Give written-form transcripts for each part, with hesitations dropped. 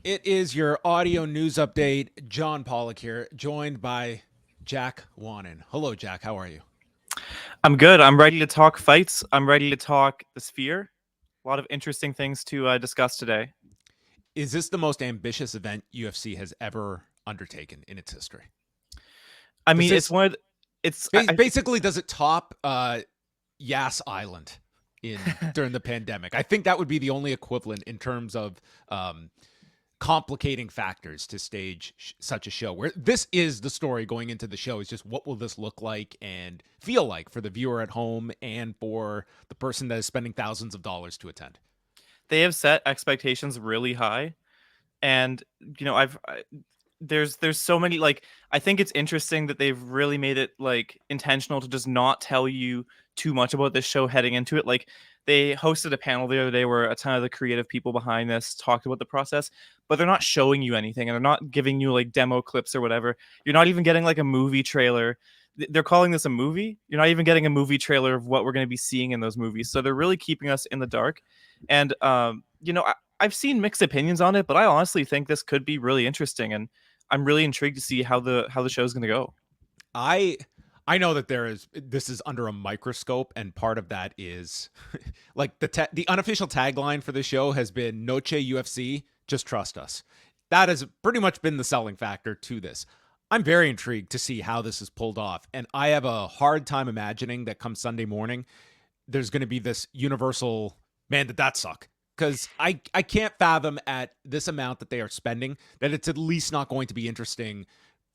It is your audio news update. John Pollock here, joined by Jack Wannan. Hello, Jack. How are you? I'm good. I'm ready to talk fights. I'm ready to talk the sphere. A lot of interesting things to discuss today. Is this the most ambitious event UFC has ever undertaken in its history? I Does mean, it's this one of the, it's I, basically does it top Yas Island in during the pandemic? I think that would be the only equivalent in terms of um, complicating factors to stage such a show, where this is the story going into the show, is just what will this look like and feel like for the viewer at home and for the person that is spending thousands of dollars to attend. they have set expectations really high, and there's so many, like, I think it's interesting that they've really made it like intentional to just not tell you too much about this show heading into it. Like, they hosted a panel the other day where a ton of the creative people behind this talked about the process, but they're not showing you anything and they're not giving you like demo clips or whatever. You're not even getting like a movie trailer. They're calling this a movie. You're not even getting a movie trailer of what we're going to be seeing in those movies. So they're really keeping us in the dark. And I've seen mixed opinions on it, but I honestly think this could be really interesting, and I'm really intrigued to see how the show's going to go. I I know that this is under a microscope, and part of that is like the unofficial tagline for the show has been Noche UFC, just trust us. That has pretty much been the selling factor to this. I'm very intrigued to see how this is pulled off, and I have a hard time imagining that come Sunday morning there's going to be this universal man did that suck, because I can't fathom at this amount that they are spending that it's at least not going to be interesting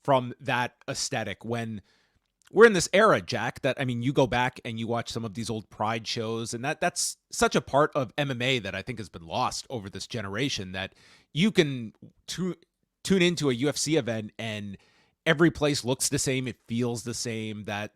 from that aesthetic when we're in this era, Jack, that I mean, you go back and you watch some of these old Pride shows, and that's such a part of MMA that I think has been lost over this generation, that you can tune into a UFC event and every place looks the same, it feels the same, that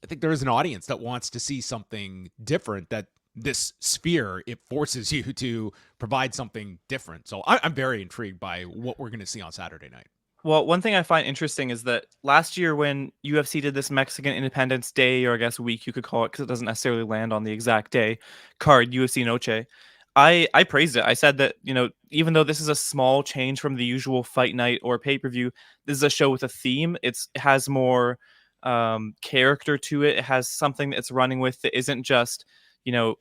I think there is an audience that wants to see something different, that this sphere, it forces you to provide something different. So I'm very intrigued by what we're going to see on Saturday night. Well, one thing I find interesting is that last year when UFC did this Mexican Independence Day, or I guess week you could call it, because it doesn't necessarily land on the exact day, card UFC Noche, I praised it. I said that, even though this is a small change from the usual fight night or pay per view, this is a show with a theme. It has more character to it. It has something that's running with that isn't just,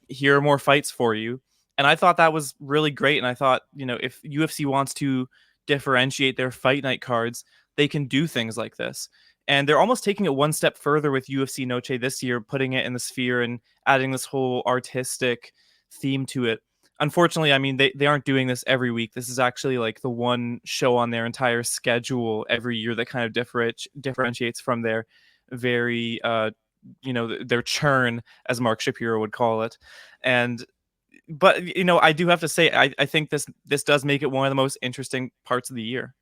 here are more fights for you. And I thought that was really great. And I thought, if UFC wants to differentiate their fight night cards, they can do things like this. And they're almost taking it one step further with UFC Noche this year, putting it in the sphere and adding this whole artistic theme to it. Unfortunately, I mean, they aren't doing this every week. This is actually like the one show on their entire schedule every year that kind of differentiates from their very, their churn, as Mark Shapiro would call it. And but I do have to say, I think this does make it one of the most interesting parts of the year.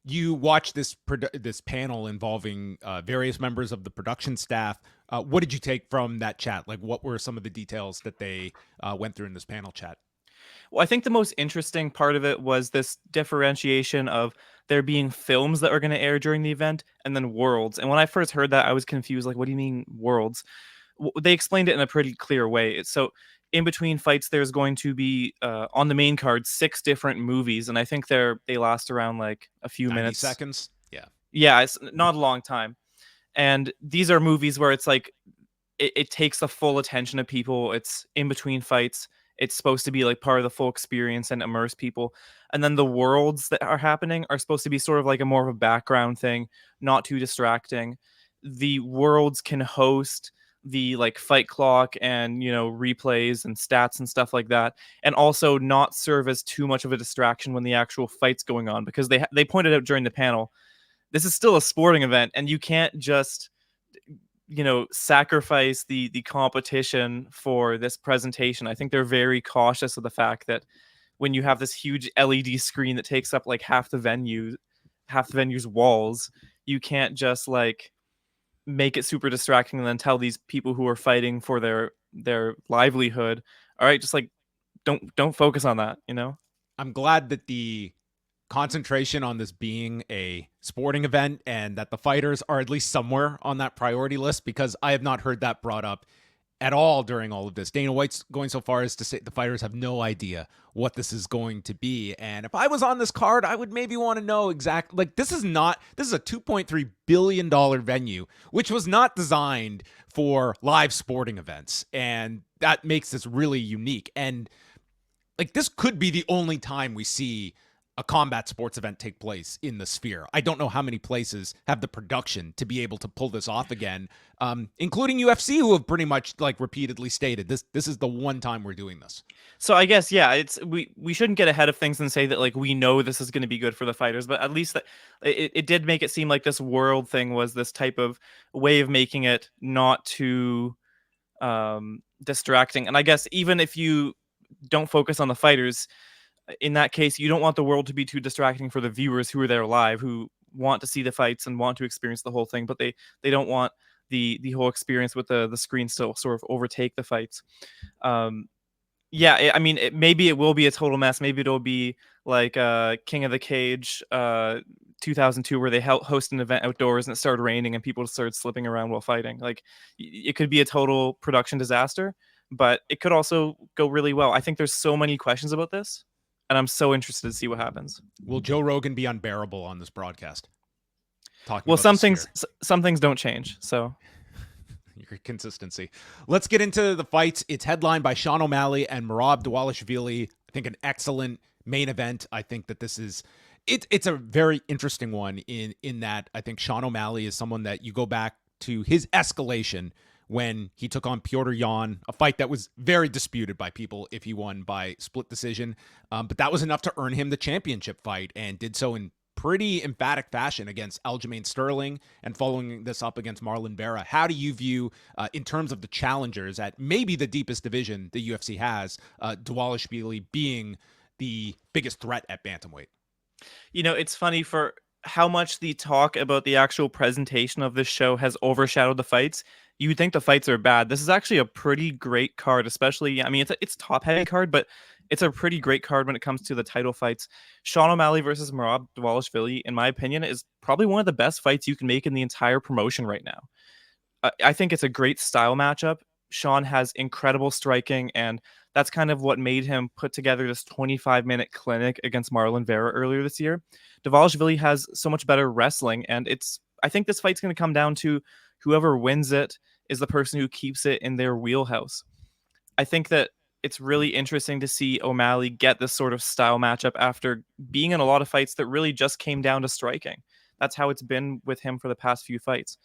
You watched this panel involving various members of the production staff. What did you take from that chat? Like, what were some of the details that they went through in this panel chat? Well, I think the most interesting part of it was this differentiation of there being films that are going to air during the event and then worlds. And when I first heard that, I was confused. Like, what do you mean worlds? They explained it in a pretty clear way. So in between fights, there's going to be on the main card 6 different movies, and I think they last around like a few 90 minutes. seconds? Yeah. Yeah, it's not a long time. And these are movies where it's like it takes the full attention of people. It's in between fights. It's supposed to be like part of the full experience and immerse people. And then the worlds that are happening are supposed to be sort of like a more of a background thing, not too distracting. The worlds can host the like fight clock and replays and stats and stuff like that, and also not serve as too much of a distraction when the actual fight's going on, because they pointed out during the panel, this is still a sporting event and you can't just sacrifice the competition for this presentation. I think they're very cautious of the fact that when you have this huge LED screen that takes up like half the venue's walls, you can't just like make it super distracting and then tell these people who are fighting for their livelihood, all right, just like don't focus on that. I'm glad that the concentration on this being a sporting event and that the fighters are at least somewhere on that priority list, because I have not heard that brought up at all during all of this. Dana White's going so far as to say the fighters have no idea what this is going to be. And if I was on this card, I would maybe want to know exactly. Like, this is a $2.3 billion venue, which was not designed for live sporting events. And that makes this really unique. And like, this could be the only time we see a combat sports event take place in the Sphere. I don't know how many places have the production to be able to pull this off again, including UFC, who have pretty much like repeatedly stated this is the one time we're doing this. So I guess, yeah, it's we shouldn't get ahead of things and say that like we know this is going to be good for the fighters, but at least that it did make it seem like this world thing was this type of way of making it not too distracting. And I guess even if you don't focus on the fighters, in that case, you don't want the world to be too distracting for the viewers who are there live, who want to see the fights and want to experience the whole thing, but they don't want the whole experience with the screen still sort of overtake the fights. I mean, maybe it will be a total mess. Maybe it'll be like King of the Cage 2002, where they host an event outdoors and it started raining and people started slipping around while fighting. Like, it could be a total production disaster, but it could also go really well. I think there's so many questions about this, and I'm so interested to see what happens. Will Joe Rogan be unbearable on this broadcast? Well, some things don't change, so your consistency. Let's get into the fights. It's headlined by Sean O'Malley and Merab Dvalishvili. I think an excellent main event. I think that this is it's a very interesting one in that I think Sean O'Malley is someone that you go back to his escalation when he took on Petr Yan, a fight that was very disputed by people if he won by split decision. But that was enough to earn him the championship fight, and did so in pretty emphatic fashion against Aljamain Sterling, and following this up against Marlon Vera. How do you view, in terms of the challengers at maybe the deepest division the UFC has, Dvalishvili being the biggest threat at bantamweight? You know, it's funny for how much the talk about the actual presentation of this show has overshadowed the fights. You would think the fights are bad. This is actually a pretty great card, especially, I mean, it's top heavy card, but it's a pretty great card when it comes to the title fights. Sean O'Malley versus Merab Dvalishvili, in my opinion, is probably one of the best fights you can make in the entire promotion right now. I think it's a great style matchup. Sean has incredible striking, and that's kind of what made him put together this 25-minute clinic against Marlon Vera earlier this year. Dvalishvili has so much better wrestling, and I think this fight's going to come down to whoever wins it is the person who keeps it in their wheelhouse. I think that it's really interesting to see O'Malley get this sort of style matchup after being in a lot of fights that really just came down to striking. That's how it's been with him for the past few fights.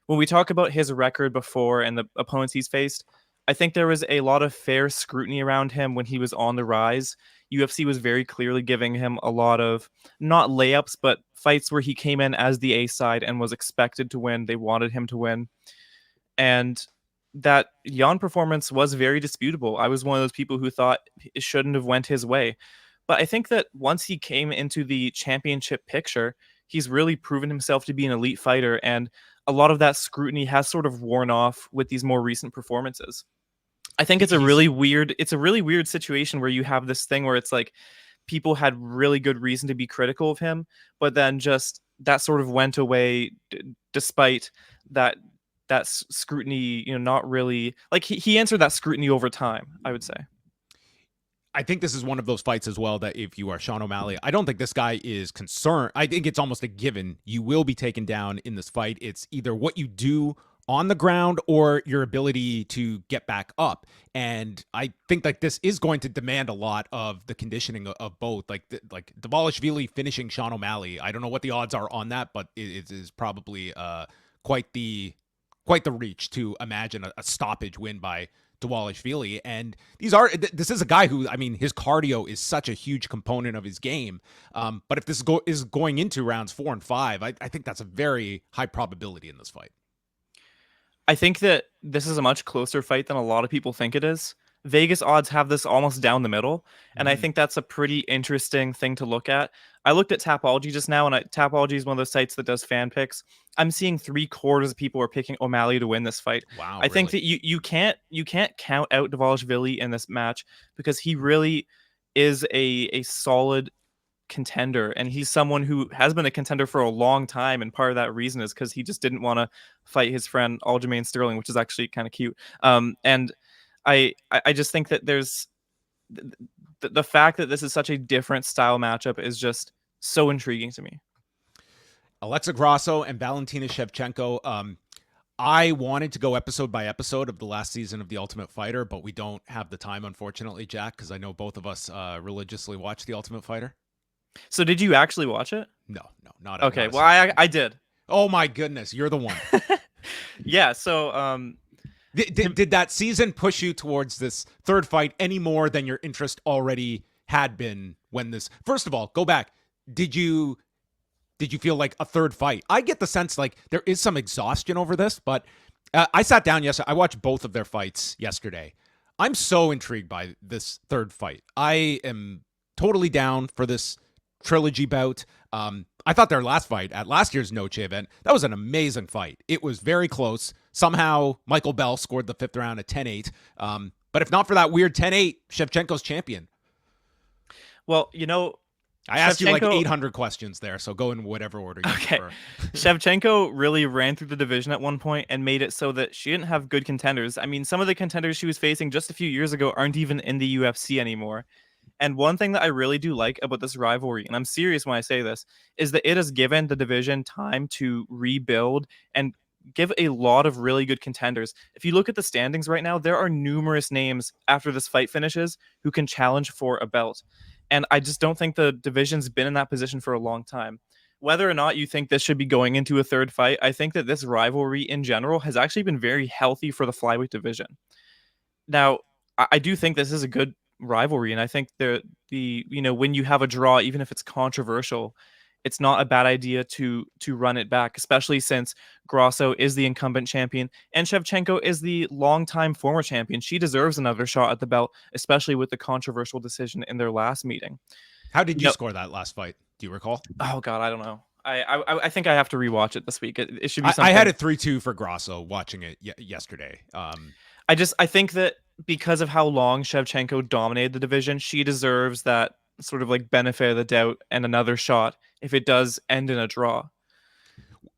When we talk about his record before and the opponents he's faced, I think there was a lot of fair scrutiny around him when he was on the rise. UFC was very clearly giving him a lot of, not layups, but fights where he came in as the A side and was expected to win. They wanted him to win. And that Yan performance was very disputable. I was one of those people who thought it shouldn't have went his way. But I think that once he came into the championship picture, he's really proven himself to be an elite fighter, and a lot of that scrutiny has sort of worn off with these more recent performances. I think it's a really weird situation where you have this thing where it's like people had really good reason to be critical of him, but then just that sort of went away despite that scrutiny, not really, like he answered that scrutiny over time, I would say. I think this is one of those fights as well that if you are Sean O'Malley, I don't think this guy is concerned. I think it's almost a given. You will be taken down in this fight. It's either what you do on the ground or your ability to get back up. And I think like this is going to demand a lot of the conditioning of both. Like Dvalishvili finishing Sean O'Malley, I don't know what the odds are on that, but it is probably quite the reach to imagine a stoppage win by Dvalishvili. And this is a guy who, I mean, his cardio is such a huge component of his game. But if this is going into rounds 4 and 5, I think that's a very high probability in this fight. I think that this is a much closer fight than a lot of people think it is. Vegas odds have this almost down the middle, and I think that's a pretty interesting thing to look at. I looked at Tapology just now, and Tapology is one of those sites that does fan picks. I'm seeing 3/4 of people are picking O'Malley to win this fight. Wow, I think that you can't count out Dvalishvili in this match because he really is a solid contender, and he's someone who has been a contender for a long time, and part of that reason is because he just didn't want to fight his friend Aljamain Sterling, which is actually kind of cute. And I just think that there's the fact that this is such a different style matchup is just so intriguing to me. Alexxa Grasso and Valentina Shevchenko. I wanted to go episode by episode of the last season of The Ultimate Fighter, but we don't have the time, unfortunately, Jack, because I know both of us religiously watch The Ultimate Fighter. So did you actually watch it? No, not okay. Not well, I did. Oh my goodness, you're the one. Yeah. So did that season push you towards this third fight any more than your interest already had been when this? First of all, go back. Did you feel like a third fight? I get the sense like there is some exhaustion over this, but I sat down yesterday. I watched both of their fights yesterday. I'm so intrigued by this third fight. I am totally down for this trilogy bout. I thought their last fight at last year's Noche event, that was an amazing fight. It was very close. Somehow Michael Bell scored the 5th round at 10-8. But if not for that weird 10-8, Shevchenko's champion. Well, I asked you like 800 questions there, so go in whatever order you prefer. Shevchenko really ran through the division at one point and made it so that she didn't have good contenders. I mean, some of the contenders she was facing just a few years ago aren't even in the UFC anymore. And one thing that I really do like about this rivalry, and I'm serious when I say this, is that it has given the division time to rebuild and give a lot of really good contenders. If you look at the standings right now, there are numerous names after this fight finishes who can challenge for a belt. And I just don't think the division's been in that position for a long time. Whether or not you think this should be going into a third fight, I think that this rivalry in general has actually been very healthy for the flyweight division. Now, I do think this is a good rivalry, and I think when you have a draw, even if it's controversial, it's not a bad idea to run it back, especially since Grasso is the incumbent champion and Shevchenko is the longtime former champion. She deserves another shot at the belt, especially with the controversial decision in their last meeting. How did you score that last fight? Do you recall? Oh God, I don't know. I think I have to rewatch it this week. It should be something. I had it 3-2 for Grasso watching it yesterday. I think that because of how long Shevchenko dominated the division, she deserves that sort of like benefit of the doubt and another shot if it does end in a draw.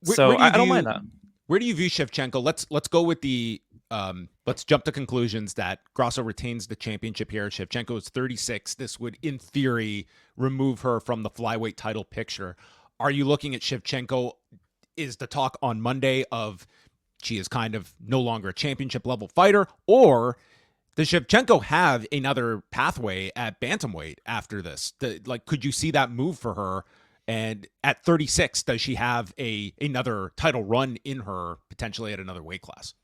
I don't mind that. Where do you view Shevchenko? Let's go with the let's jump to conclusions that Grasso retains the championship here. Shevchenko is 36. This would, in theory, remove her from the flyweight title picture. Are you looking at Shevchenko? Is the talk on Monday of she is kind of no longer a championship level fighter, or does Shevchenko have another pathway at bantamweight after this? Could you see that move for her? And at 36, does she have another title run in her, potentially at another weight class?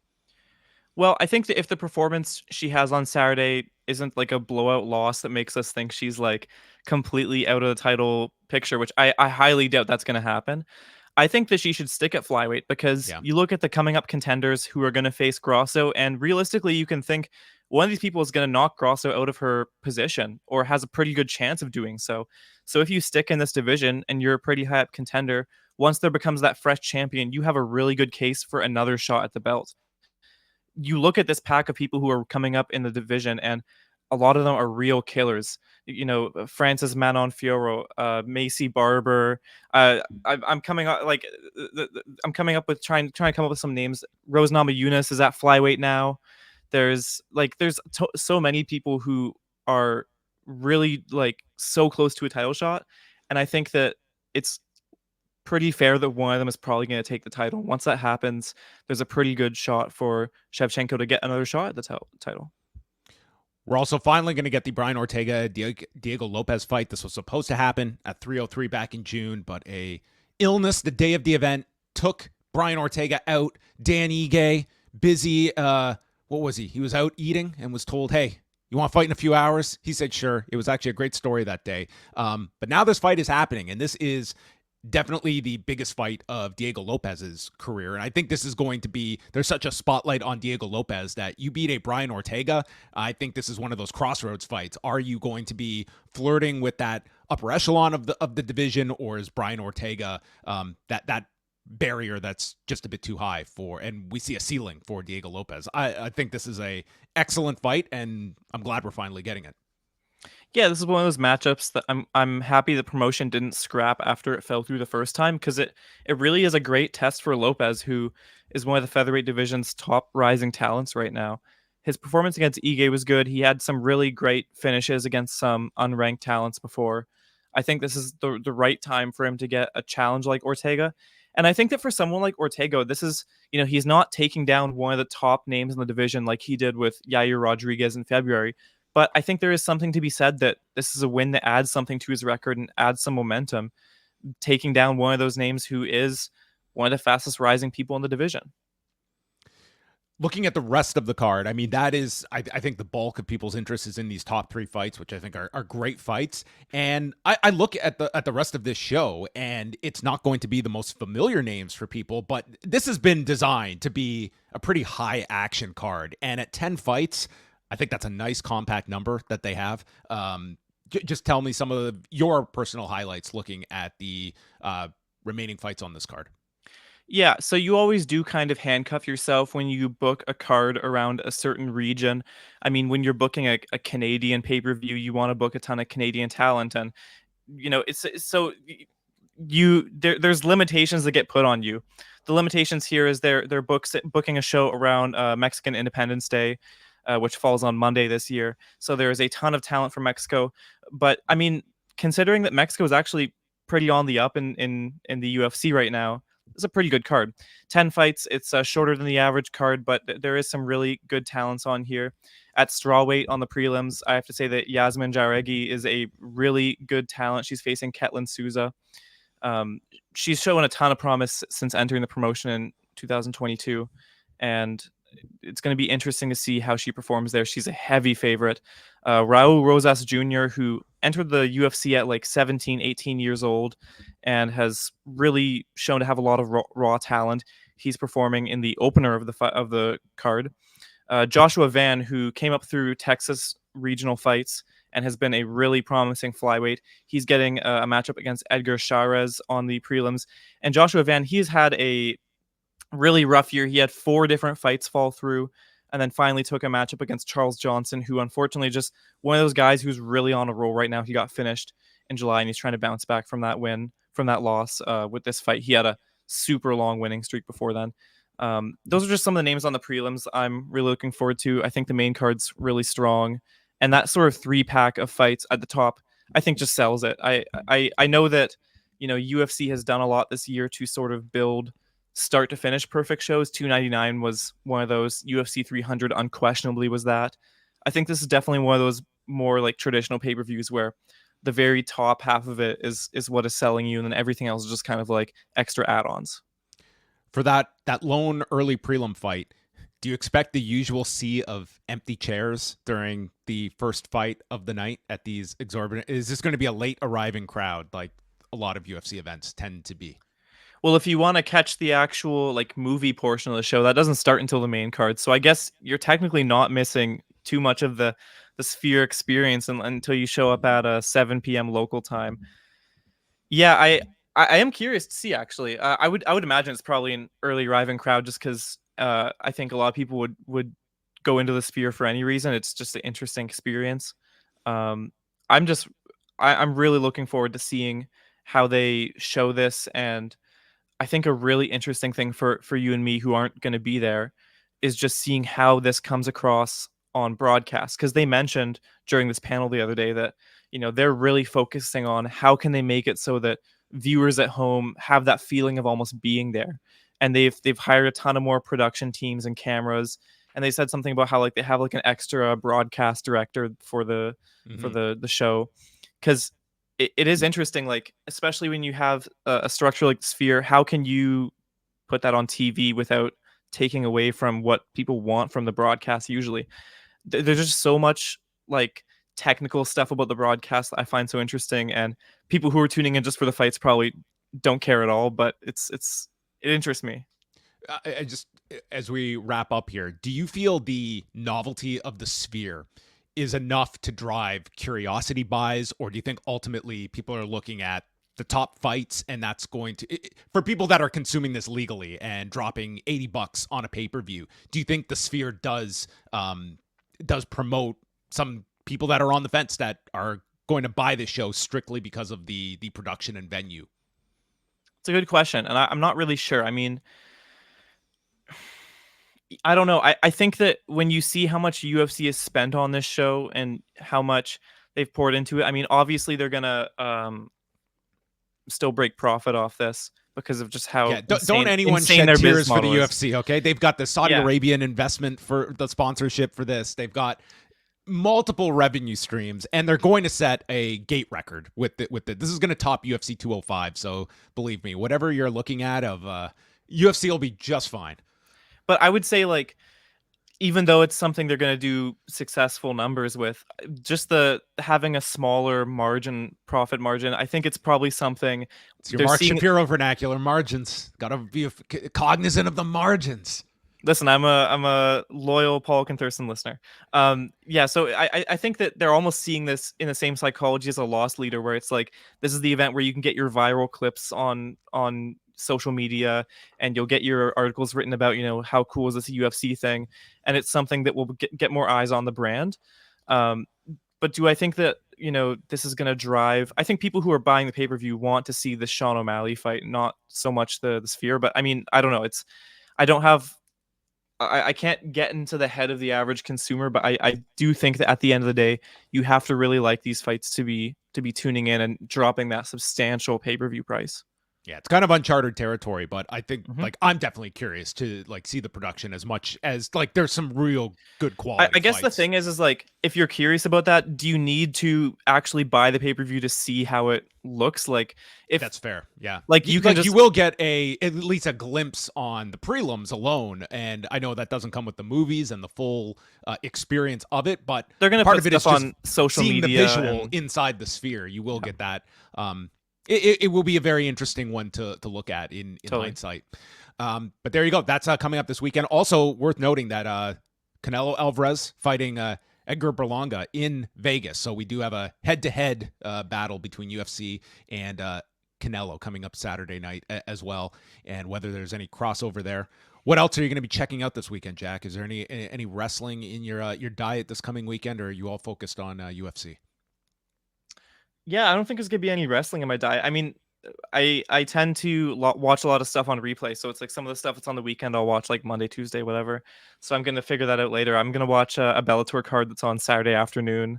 Well, I think that if the performance she has on Saturday isn't like a blowout loss that makes us think she's like completely out of the title picture, which I highly doubt that's going to happen, I think that she should stick at flyweight because you look at the coming up contenders who are going to face Grasso, and realistically, you can think one of these people is going to knock Grasso out of her position or has a pretty good chance of doing so. So if you stick in this division and you're a pretty high up contender, once there becomes that fresh champion, you have a really good case for another shot at the belt. You look at this pack of people who are coming up in the division, and a lot of them are real killers. Francis Manon Fiorot, Macy Barber. I'm coming up with trying to come up with some names. Rose Namajunas is at flyweight now. There's so many people who are really so close to a title shot, and I think that it's pretty fair that one of them is probably going to take the title. Once that happens, there's a pretty good shot for Shevchenko to get another shot at the title. We're also finally going to get the Brian Ortega-Diego Lopez fight. This was supposed to happen at 303 back in June, but a illness the day of the event took Brian Ortega out. Dan Ige, busy, what was he? He was out eating and was told, hey, you want to fight in a few hours? He said, sure. It was actually a great story that day. But now this fight is happening, and this is definitely the biggest fight of Diego Lopez's career. And I think this is going to be, there's such a spotlight on Diego Lopez that you beat a Brian Ortega. I think this is one of those crossroads fights. Are you going to be flirting with that upper echelon of the division, or is Brian Ortega that barrier that's just a bit too high and we see a ceiling for Diego Lopez? I think this is a excellent fight, and I'm glad we're finally getting it. Yeah, this is one of those matchups that I'm happy the promotion didn't scrap after it fell through the first time, because it really is a great test for Lopez, who is one of the featherweight division's top rising talents right now. His performance against Ige was good. He had some really great finishes against some unranked talents before. I think this is the right time for him to get a challenge like Ortega. And I think that for someone like Ortega, this is, he's not taking down one of the top names in the division like he did with Yair Rodriguez in February. But I think there is something to be said that this is a win that adds something to his record and adds some momentum, taking down one of those names who is one of the fastest rising people in the division. Looking at the rest of the card, I mean, that is, I think the bulk of people's interest is in these top three fights, which I think are great fights. And I look at the rest of this show, and it's not going to be the most familiar names for people, but this has been designed to be a pretty high action card. And at 10 fights, I think that's a nice compact number that they have. Just tell me some of your personal highlights looking at the remaining fights on this card. Yeah, so you always do kind of handcuff yourself when you book a card around a certain region. I mean, when you're booking a Canadian pay per view, you want to book a ton of Canadian talent, and it's so there's limitations that get put on you. The limitations here is they're booking a show around Mexican Independence Day, which falls on Monday this year. So there is a ton of talent from Mexico. But I mean, considering that Mexico is actually pretty on the up in the UFC right now, it's a pretty good card. 10 fights. It's shorter than the average card, but there is some really good talents on here. At strawweight on the prelims, I have to say that Yasmin Jaregi is a really good talent. She's facing Ketlin Souza. She's shown a ton of promise since entering the promotion in 2022, and it's going to be interesting to see how she performs there. She's a heavy favorite. Raul Rosas Jr., who entered the UFC at like 17, 18 years old and has really shown to have a lot of raw talent. He's performing in the opener of the card. Joshua Van, who came up through Texas regional fights and has been a really promising flyweight. He's getting a matchup against Edgar Chavez on the prelims. And Joshua Van, he's had a really rough year. He had 4 different fights fall through, and then finally took a matchup against Charles Johnson, who unfortunately just one of those guys who's really on a roll right now. He got finished in July, and he's trying to bounce back from that loss with this fight. He had a super long winning streak before then. Those are just some of the names on the prelims I'm really looking forward to. I think the main card's really strong, and that sort of 3-pack of fights at the top, I think, just sells it. I know that UFC has done a lot this year to sort of build start to finish perfect shows. 299 was one of those. UFC 300 unquestionably was that. I think this is definitely one of those more like traditional pay-per-views where the very top half of it is what is selling you, and then everything else is just kind of like extra add-ons. For that lone early prelim fight, do you expect the usual sea of empty chairs during the first fight of the night at these exorbitant? Is this going to be a late arriving crowd like a lot of UFC events tend to be? Well, if you want to catch the actual like movie portion of the show, that doesn't start until the main card. So I guess you're technically not missing too much of the Sphere experience until you show up at 7 p.m. local time. Yeah, I am curious to see actually. I would imagine it's probably an early arriving crowd just because I think a lot of people would go into the Sphere for any reason. It's just an interesting experience. Um, I'm just I'm really looking forward to seeing how they show this, and I think a really interesting thing for you and me who aren't going to be there is just seeing how this comes across on broadcast, because they mentioned during this panel the other day that they're really focusing on how can they make it so that viewers at home have that feeling of almost being there, and they've hired a ton of more production teams and cameras, and they said something about how like they have like an extra broadcast director for the the show, because it is interesting, like especially when you have a structure like Sphere, how can you put that on TV without taking away from what people want from the broadcast usually? There's just so much like technical stuff about the broadcast that I find so interesting, and people who are tuning in just for the fights probably don't care at all, but it interests me. I just, as we wrap up here, do you feel the novelty of the Sphere is enough to drive curiosity buys, or do you think ultimately people are looking at the top fights and that's going to, for people that are consuming this legally and dropping $80 on a pay-per-view, do you think the Sphere does promote some people that are on the fence that are going to buy this show strictly because of the production and venue? It's a good question, and I'm not really sure. I mean, I don't know. I think that when you see how much UFC has spent on this show and how much they've poured into it, I mean, obviously they're gonna still break profit off this because of just how don't anyone insane shed their tears business for the model is. UFC, okay? They've got the Saudi Arabian investment for the sponsorship for this. They've got multiple revenue streams, and they're going to set a gate record with it. This is going to top UFC 205. So believe me, whatever you're looking at of UFC will be just fine. But I would say, like, even though it's something they're going to do successful numbers with, just the having a smaller profit margin, I think it's probably something. It's your Mark Shapiro vernacular, margins. Got to be cognizant of the margins. Listen, I'm a loyal Paul Thurston listener. So I think that they're almost seeing this in the same psychology as a loss leader, where it's like, this is the event where you can get your viral clips on social media, and you'll get your articles written about, how cool is this UFC thing, and it's something that will get more eyes on the brand. But do I think that this is going to drive? I think people who are buying the pay-per-view want to see the Sean O'Malley fight, not so much the Sphere. But I mean, I don't know. I can't get into the head of the average consumer, but I do think that at the end of the day, you have to really like these fights to be tuning in and dropping that substantial pay-per-view price. Yeah, it's kind of uncharted territory, but I think I'm definitely curious to see the production as much as there's some real good quality. I guess the thing is if you're curious about that, do you need to actually buy the pay-per-view to see how it looks? Like, if that's fair, yeah. You will get at least a glimpse on the prelims alone, and I know that doesn't come with the movies and the full experience of it, but they're going to put of it stuff on social media, the visual inside the Sphere. You will get that. It will be a very interesting one to look at in totally. Hindsight. But there you go. That's coming up this weekend. Also worth noting that Canelo Alvarez fighting Edgar Berlanga in Vegas. So we do have a head-to-head battle between UFC and Canelo coming up Saturday night as well. And whether there's any crossover there. What else are you going to be checking out this weekend, Jack? Is there any wrestling in your diet this coming weekend, or are you all focused on UFC? Yeah, I don't think there's going to be any wrestling in my diet. I mean, I tend to watch a lot of stuff on replay. So it's like some of the stuff that's on the weekend, I'll watch like Monday, Tuesday, whatever. So I'm going to figure that out later. I'm going to watch a Bellator card that's on Saturday afternoon.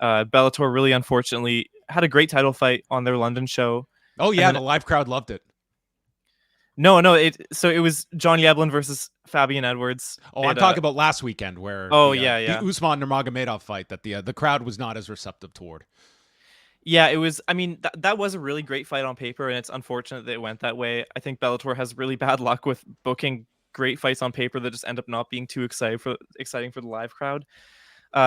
Bellator really, unfortunately, had a great title fight on their London show. Oh, yeah, the live crowd loved it. No, it was John Yablin versus Fabian Edwards. Oh, I'm talking about last weekend where the Usman Nurmagomedov fight that the crowd was not as receptive toward. Yeah, it was. I mean, that was a really great fight on paper, and it's unfortunate that it went that way. I think Bellator has really bad luck with booking great fights on paper that just end up not being too exciting for the live crowd.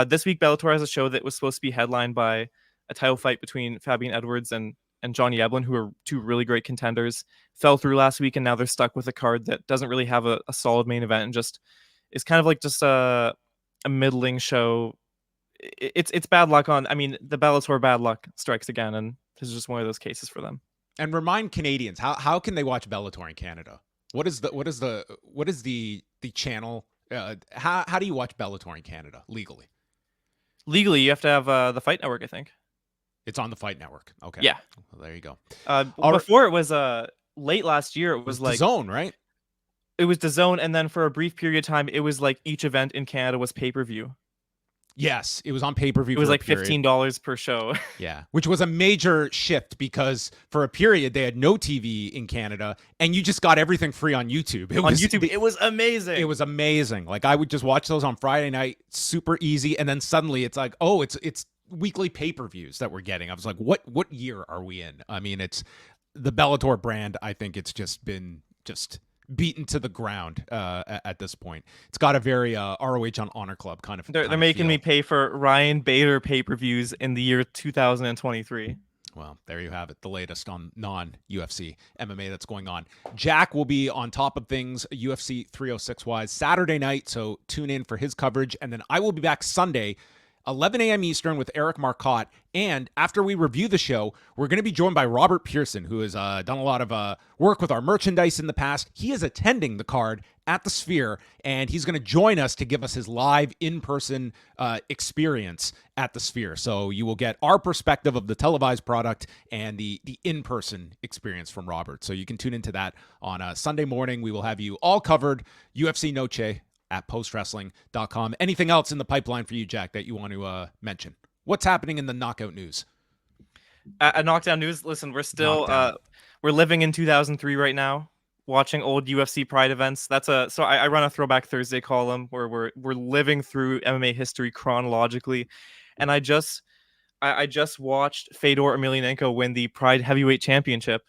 This week, Bellator has a show that was supposed to be headlined by a title fight between Fabian Edwards and John Yablin, who are two really great contenders. Fell through last week, and now they're stuck with a card that doesn't really have a solid main event, and just is kind of like just a middling show. It's bad luck on. I mean, the Bellator bad luck strikes again, and this is just one of those cases for them. And remind Canadians how can they watch Bellator in Canada? What is the channel? How do you watch Bellator in Canada legally? Legally, you have to have the Fight Network, I think. It's on the Fight Network. Okay. Yeah. Well, there you go. Before it was late last year. It was like DAZN, right? It was DAZN, and then for a brief period of time, it was like each event in Canada was pay-per-view. Yes, it was on pay-per-view. It was like $15 per show. Yeah, which was a major shift because for a period they had no TV in Canada, and you just got everything free on YouTube. It was amazing. It was amazing. Like I would just watch those on Friday night, super easy, and then suddenly it's like, oh, it's weekly pay-per-views that we're getting. I was like, what year are we in? I mean, it's the Bellator brand. I think it's just been beaten to the ground at this point. It's got a very ROH on Honor Club kind of. They're making me pay for Ryan Bader pay-per-views in the year 2023. Well, there you have it. The latest on non-UFC MMA that's going on. Jack will be on top of things UFC 306 wise Saturday night, so tune in for his coverage, and then I will be back Sunday 11 a.m. Eastern with Eric Marcotte. And after we review the show, we're going to be joined by Robert Pearson, who has done a lot of work with our merchandise in the past. He is attending the card at the Sphere, and he's going to join us to give us his live in-person experience at the Sphere. So you will get our perspective of the televised product and the in-person experience from Robert. So you can tune into that on Sunday morning. We will have you all covered, UFC Noche at postwrestling.com. Anything else in the pipeline for you, Jack, that you want to mention? What's happening in the knockout news? Knockdown news. Listen, we're still we're living in 2003 right now, watching old UFC Pride events. So I run a Throwback Thursday column where we're living through MMA history chronologically, and I just watched Fedor Emelianenko win the Pride Heavyweight Championship.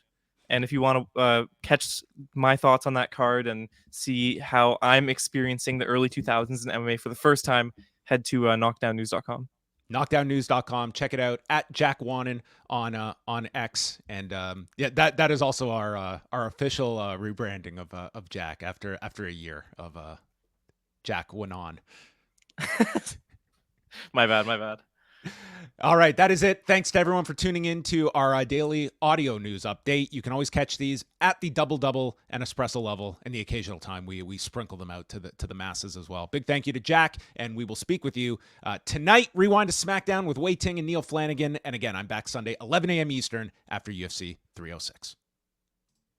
And if you want to catch my thoughts on that card and see how I'm experiencing the early 2000s in MMA for the first time, head to knockdownnews.com. Knockdownnews.com. Check it out at Jack Wannan on X, and that is also our official rebranding of Jack after a year of Jack Wannan. My bad. All right, that is it. Thanks to everyone for tuning in to our daily audio news update. You can always catch these at the double and espresso level, and the occasional time we sprinkle them out to the masses as well. Big thank you to Jack, and we will speak with you tonight. Rewind to SmackDown with Wei Ting and Neil Flanagan, and again, I'm back Sunday, 11 a.m. Eastern after UFC 306.